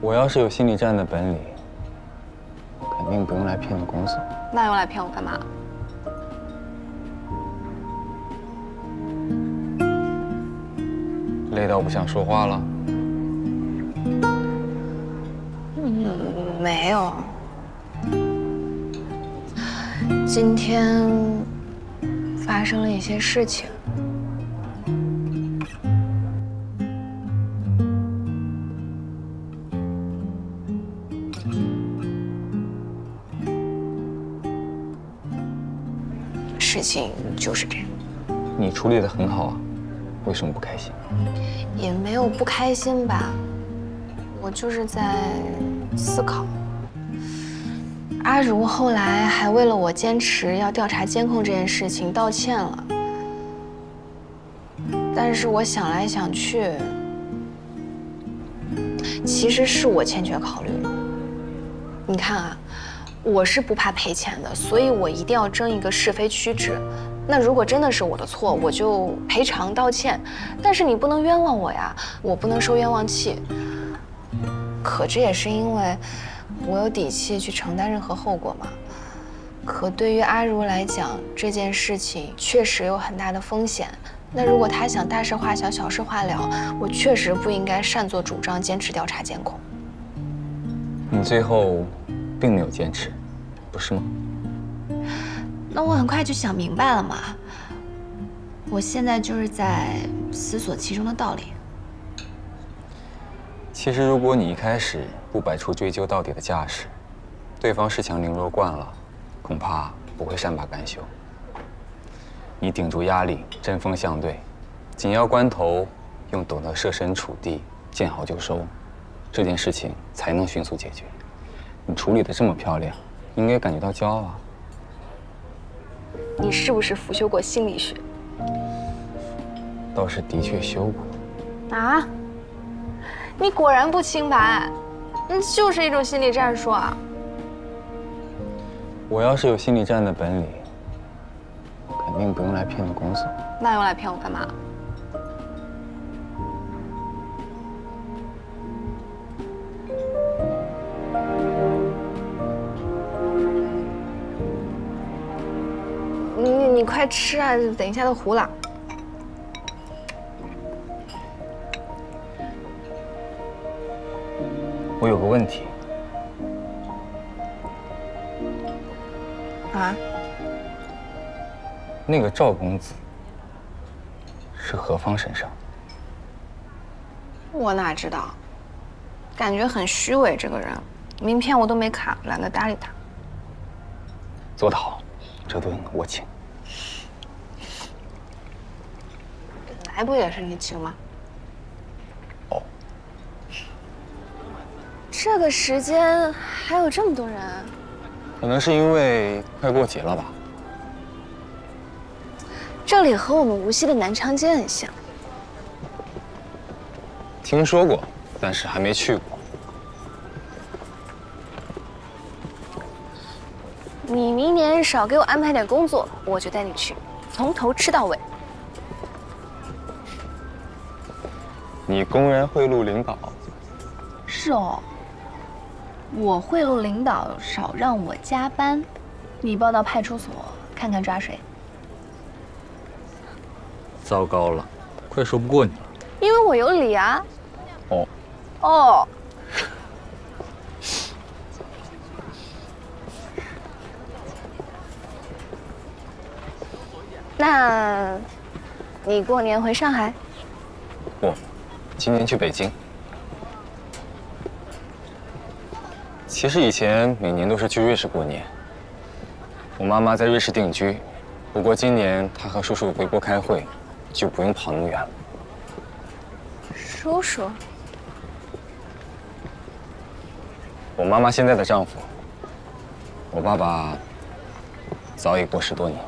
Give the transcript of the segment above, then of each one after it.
我要是有心理战的本领，肯定不用来骗你公子。那用来骗我干嘛？累到不想说话了？没有。今天发生了一些事情。事情就是这样。你处理得很好啊，为什么不开心？也没有不开心吧，我就是在思考。阿如后来还为了我坚持要调查监控这件事情道歉了，但是我想来想去，其实是我欠缺考虑了。你看啊，我是不怕赔钱的，所以我一定要争一个是非曲直。那如果真的是我的错，我就赔偿道歉，但是你不能冤枉我呀，我不能受冤枉气。可这也是因为我有底气去承担任何后果嘛。可对于阿如来讲，这件事情确实有很大的风险。那如果他想大事化小，小事化了，我确实不应该擅作主张，坚持调查监控。你最后并没有坚持，不是吗？那我很快就想明白了嘛。我现在就是在思索其中的道理。其实，如果你一开始不摆出追究到底的架势，对方恃强凌弱惯了，恐怕不会善罢甘休。你顶住压力，针锋相对，紧要关头用懂得设身处地、见好就收，这件事情才能迅速解决。你处理得这么漂亮，应该感觉到骄傲啊。你是不是辅修过心理学？倒是的确修过。啊？你果然不清白，那就是一种心理战术啊！我要是有心理战的本领，肯定不用来骗你公子。那用来骗我干嘛？你快吃啊，等一下都糊了。我有个问题。啊？那个赵公子是何方神圣？我哪知道，感觉很虚伪。这个人，名片我都没卡，懒得搭理他。做得好，这顿我请。来不也是你请吗？哦。这个时间还有这么多人？可能是因为快过节了吧。这里和我们无锡的南长街很像。听说过，但是还没去过。你明年少给我安排点工作，我就带你去，从头吃到尾。你公然贿赂领导？是哦，我贿赂领导，少让我加班，你报到派出所看看抓谁。糟糕了，快说不过你了。因为我有理啊。哦。哦。那，你过年回上海？不，今年去北京。其实以前每年都是去瑞士过年。我妈妈在瑞士定居，不过今年她和叔叔回国开会，就不用跑那么远了。叔叔？我妈妈现在的丈夫，我爸爸早已过世多年。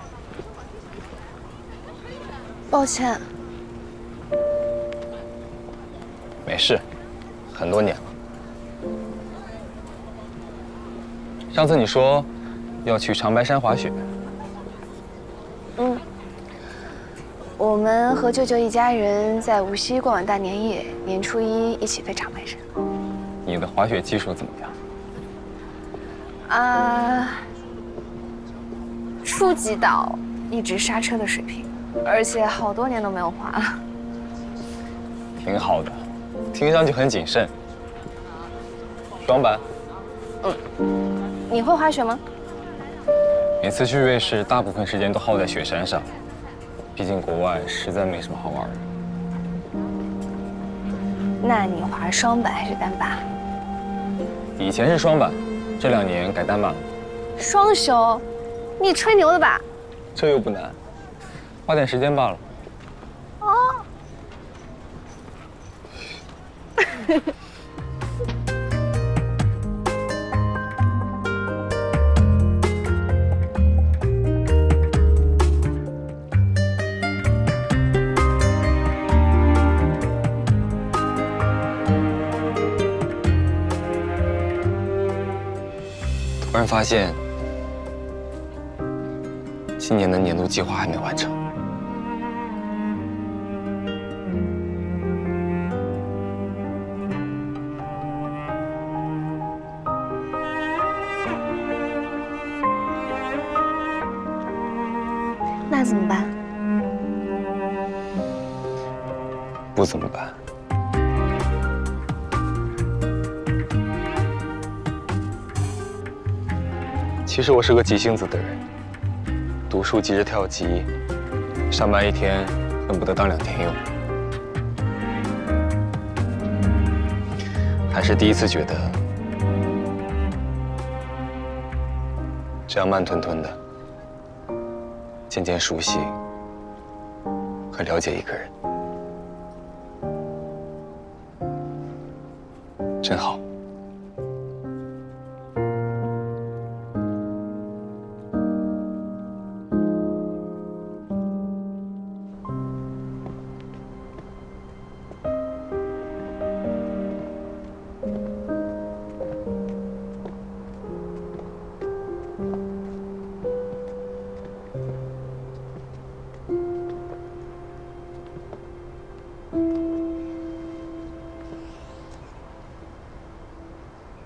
抱歉。没事，很多年了。上次你说要去长白山滑雪。嗯。我们和舅舅一家人在无锡过完大年夜，年初一一起飞长白山。你的滑雪技术怎么样？初级到一直刹车的水平，而且好多年都没有滑了。挺好的，听上去很谨慎。双板。你会滑雪吗？每次去瑞士，大部分时间都耗在雪山上，毕竟国外实在没什么好玩的。那你滑双板还是单把？以前是双板，这2年改单板了。双休？你吹牛的吧？这又不难，花点时间罢了。哦。突然发现，今年的年度计划还没完成。那怎么办？不怎么办？其实我是个急性子的人，读书急着跳级，上班1天恨不得当2天用。还是第一次觉得，这样慢吞吞的，渐渐熟悉和了解一个人，真好。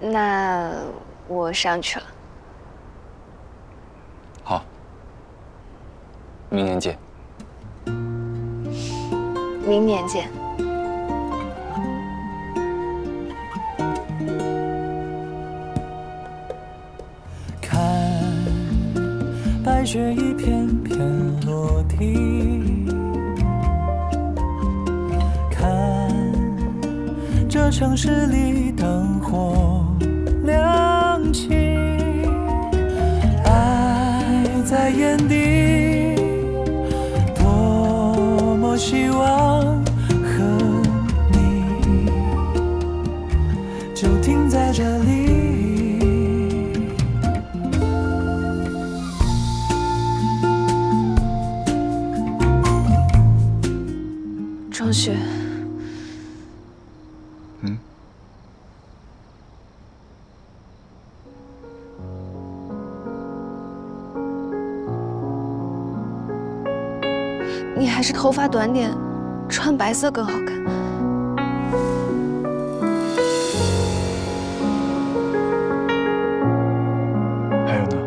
那我上去了。好，明年见。明年见。看白雪一片片落地，看这城市里灯火亮起，爱在眼底，多么希望和你就停在这里。庄雪，你还是头发短点，穿白色更好看。还有呢？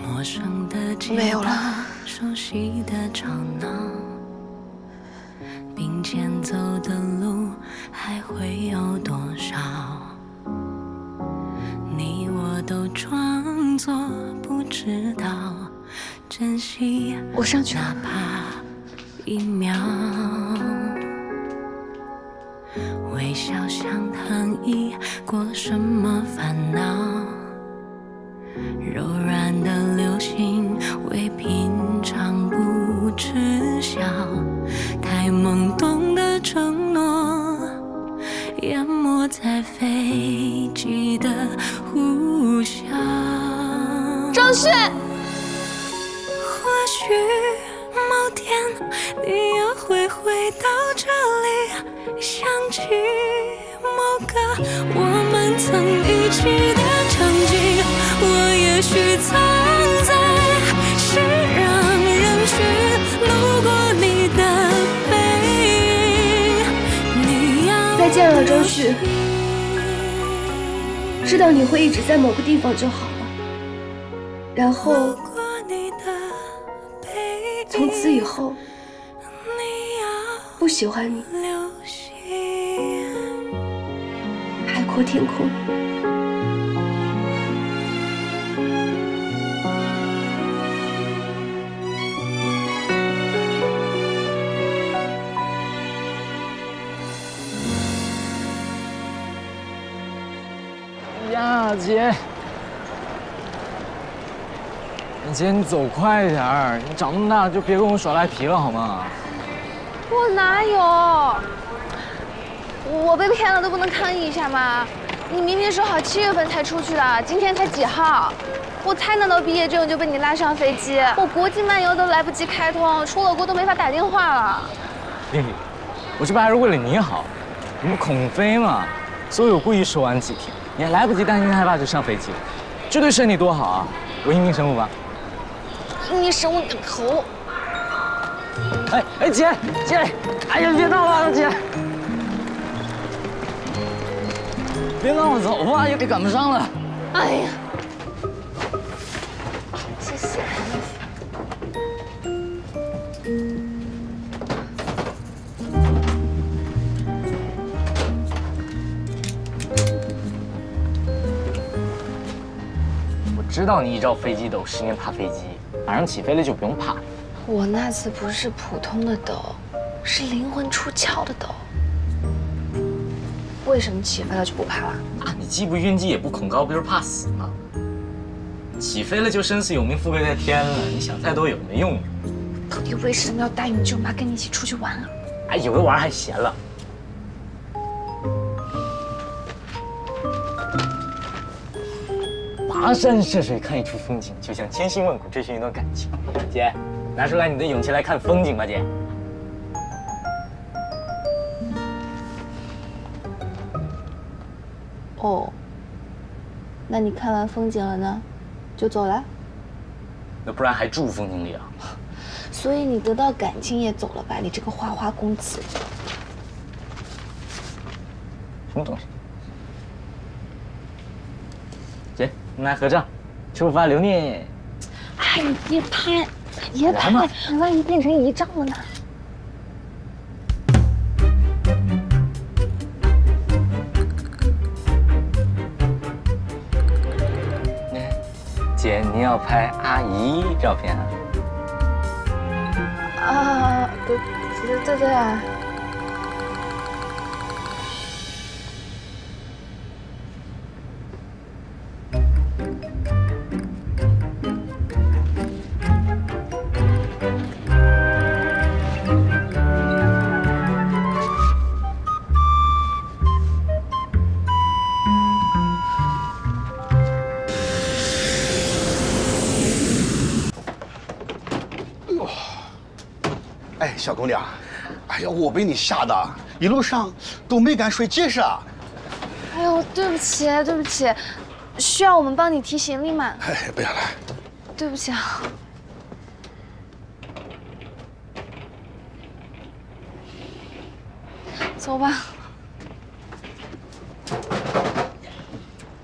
陌生的街没有了。熟悉的吵闹，并肩走的路还会有多少？你我都装作不知道，珍惜我上去了。哪怕1秒，微笑像糖衣过什么烦恼？柔软的流星为平常不知晓，太懵懂的承诺淹没在飞机的呼啸。张旭，或许某天你也会回到这里，想起某个我们曾一起的场景。我也许藏在熙攘人群，路过再见了，周旭。知道你会一直在某个地方就好了。然后，从此以后，不喜欢你。海阔天空。呀，姐，姐，你走快点儿！你长那么大就别跟我耍赖皮了好吗？我哪有？我被骗了都不能抗议一下吗？你明明说好7月份才出去的，今天才几号？我才拿到毕业证就被你拉上飞机，我国际漫游都来不及开通，出了国都没法打电话了。丽丽，我这不还是为了你好？你不恐飞嘛，所以我故意说晚几天。 你还来不及担心害怕就上飞机了，这对身体多好啊！我阴茎生物吧？你省我的头！哎，姐，哎呀，别闹了，姐，别让我走吧，也赶不上了。哎呀，谢谢。知道你一朝飞机抖，10年怕飞机，马上起飞了就不用怕。我那次不是普通的抖，是灵魂出窍的抖。为什么起飞了就不怕了？啊，你既不晕机也不恐高，不就是怕死吗？起飞了就生死有命，富贵在天了，你想再多有没用？到底为什么要答应舅妈跟你一起出去玩啊？哎，有的玩还闲了。 跋山涉水看一处风景，就像千辛万苦追寻一段感情。姐，拿出来你的勇气来看风景吧，姐。哦，那你看完风景了呢，就走了？那不然还住风景里啊？所以你得到感情也走了吧？你这个花花公子。什么东西？ 姐，我们来合照，出发留念。哎，你别拍，别拍，万一变成遗照了呢？姐，您要拍阿姨照片啊？啊，对啊。 哎，小姑娘，哎呀，我被你吓的，一路上都没敢睡结实啊！哎呦，对不起，对不起，需要我们帮你提行李吗？哎，不要了，对不起啊。走吧。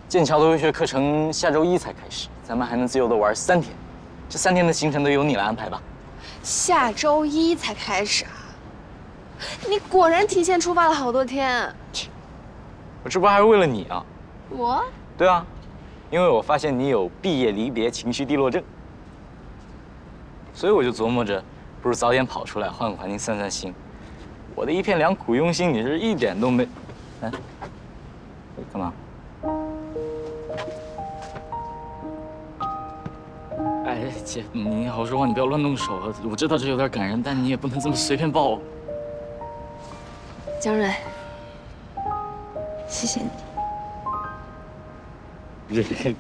剑桥的游学课程下周1才开始，咱们还能自由的玩3天，这3天的行程都由你来安排吧。 下周1才开始啊！你果然提前出发了好多天。我这不还是为了你啊？我？对啊，因为我发现你有毕业离别情绪低落症，所以我就琢磨着，不如早点跑出来，换个环境散散心。我的一片良苦用心，你是一点都没……哎，干嘛？哎，姐，你好好说话，你不要乱动手啊！我知道这有点感人，但你也不能这么随便抱我。江蕊，谢谢你。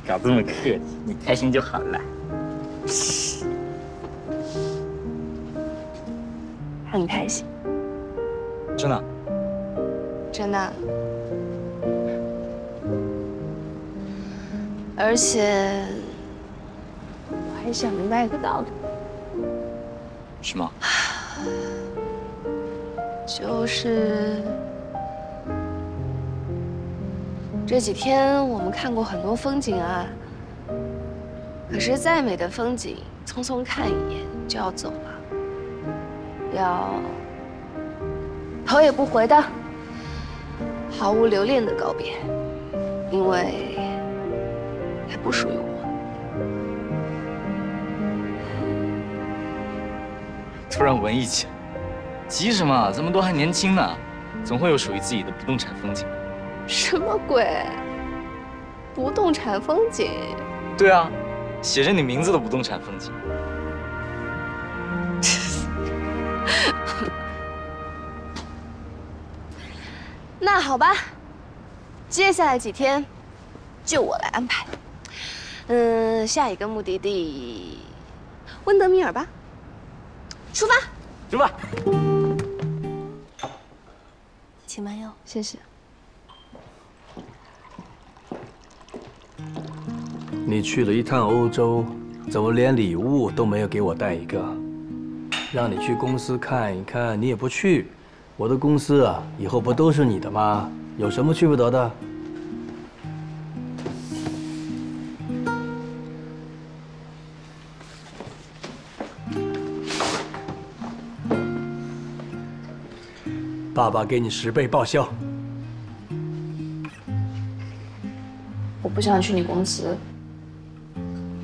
搞这么客气，你开心就好了。很开心，真的。真的。而且。 我还想明白一个道理，是吗？就是这几天我们看过很多风景啊，可是再美的风景，匆匆看一眼就要走了，要头也不回的，毫无留恋的告别，因为它不属于我。突然文艺起来，急什么？咱们都还年轻呢，总会有属于自己的不动产风景。什么鬼？不动产风景？对啊，写着你名字的不动产风景。那好吧，接下来几天就我来安排。下一个目的地，温德米尔吧。出发，出发。请慢用，谢谢。你去了一趟欧洲，怎么连礼物都没有给我带一个？让你去公司看一看，你也不去。我的公司啊，以后不都是你的吗？有什么去不得的？爸爸给你10倍报销。我不想去你公司，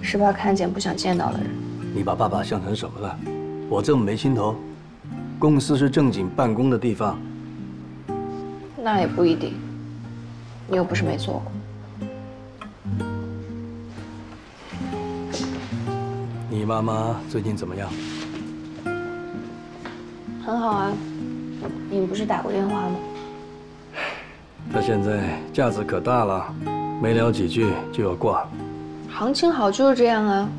是怕看见不想见到的人。你把爸爸想成什么了？我这么没心头？公司是正经办公的地方。那也不一定，你又不是没做过。你妈妈最近怎么样？很好啊，你不是打过电话吗？她现在架子可大了，没聊几句就要挂。行情好就是这样啊，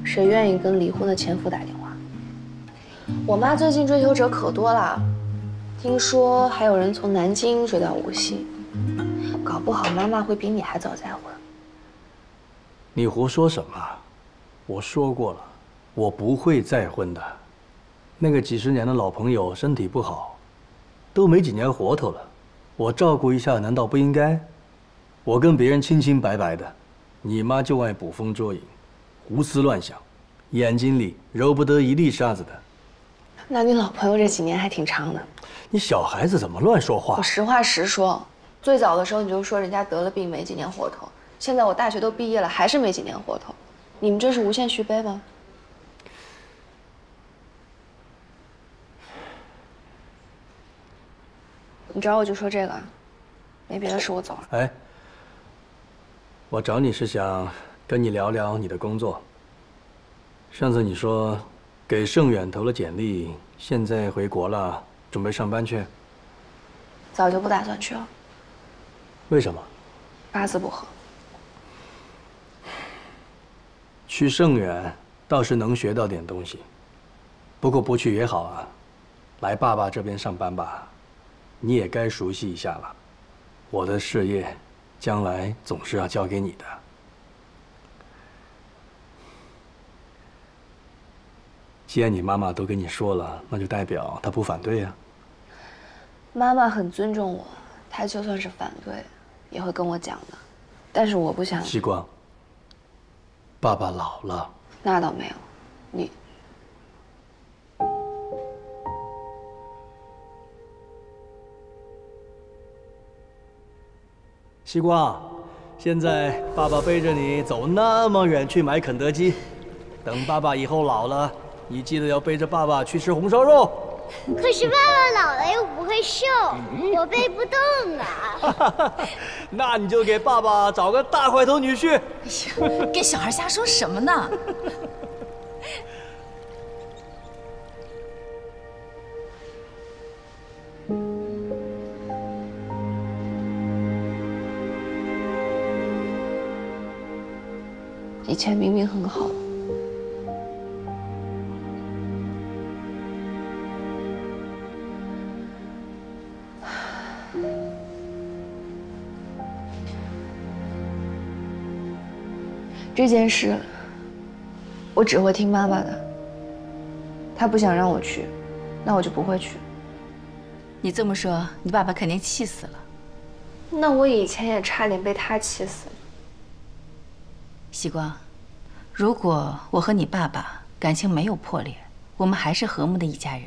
谁愿意跟离婚的前夫打电话？我妈最近追求者可多了，听说还有人从南京追到无锡，搞不好妈妈会比你还早再婚。你胡说什么？我说过了，我不会再婚的。那个几十年的老朋友身体不好，都没几年活头了，我照顾一下难道不应该？我跟别人清清白白的，你妈就爱捕风捉影，胡思乱想，眼睛里揉不得一粒沙子的。那你老朋友这几年还挺长的。你小孩子怎么乱说话？我实话实说，最早的时候你就说人家得了病没几年活头，现在我大学都毕业了还是没几年活头，你们这是无限续杯吗？你找我就说这个，没别的事，我走了。哎，我找你是想跟你聊聊你的工作。上次你说给盛远投了简历，现在回国了，准备上班去。早就不打算去了。为什么？八字不合。去盛远倒是能学到点东西，不过不去也好啊，来爸爸这边上班吧。你也该熟悉一下了，我的事业，将来总是要交给你的。既然你妈妈都跟你说了，那就代表她不反对呀。妈妈很尊重我，她就算是反对，也会跟我讲的。但是我不想。希光，爸爸老了。那倒没有，你。希光，现在爸爸背着你走那么远去买肯德基，等爸爸以后老了，你记得要背着爸爸去吃红烧肉。可是爸爸老了又不会瘦，我背不动啊。那你就给爸爸找个大块头女婿。哎呀，跟小孩瞎说什么呢？以前明明很好。这件事，我只会听妈妈的。她不想让我去，那我就不会去。你这么说，你爸爸肯定气死了。那我以前也差点被他气死。希光，如果我和你爸爸感情没有破裂，我们还是和睦的一家人，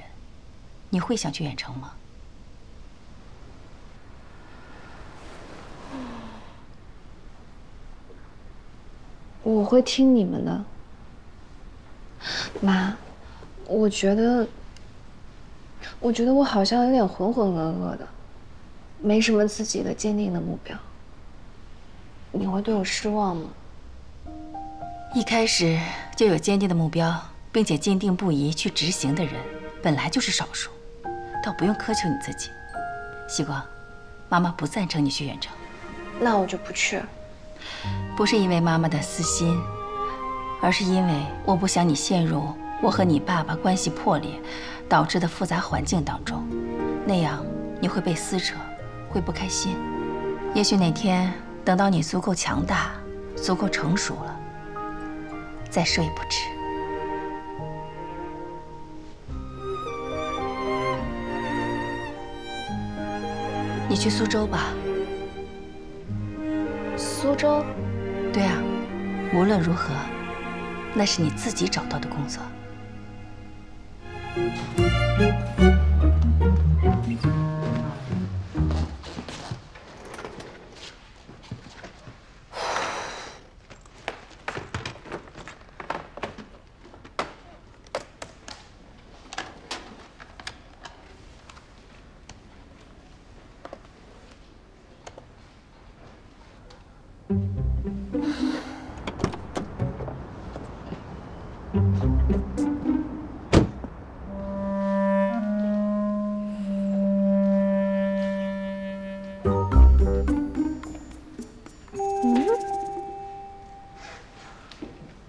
你会想去远程吗？我会听你们的，妈。我觉得我好像有点浑浑噩噩的，没什么自己的坚定的目标。你会对我失望吗？一开始就有坚定的目标，并且坚定不移去执行的人，本来就是少数，倒不用苛求你自己。希光，妈妈不赞成你去远程。那我就不去。不是因为妈妈的私心，而是因为我不想你陷入我和你爸爸关系破裂导致的复杂环境当中，那样你会被撕扯，会不开心。也许哪天等到你足够强大、足够成熟了，再说也不迟。你去苏州吧。苏州？对啊，无论如何，那是你自己找到的工作。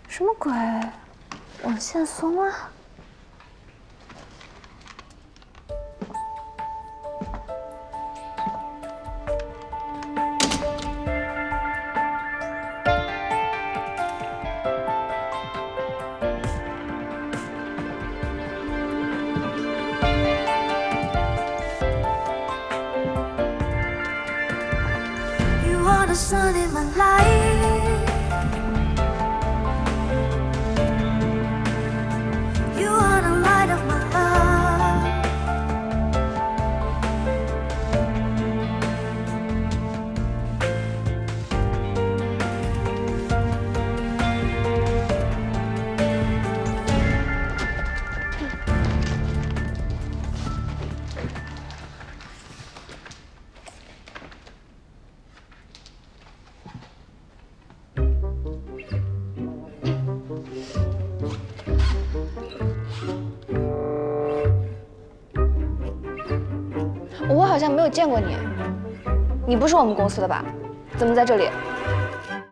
什么鬼？网线松了。You are the sun in my life. You are the light of my love.我好像没有见过你，你不是我们公司的吧？怎么在这里？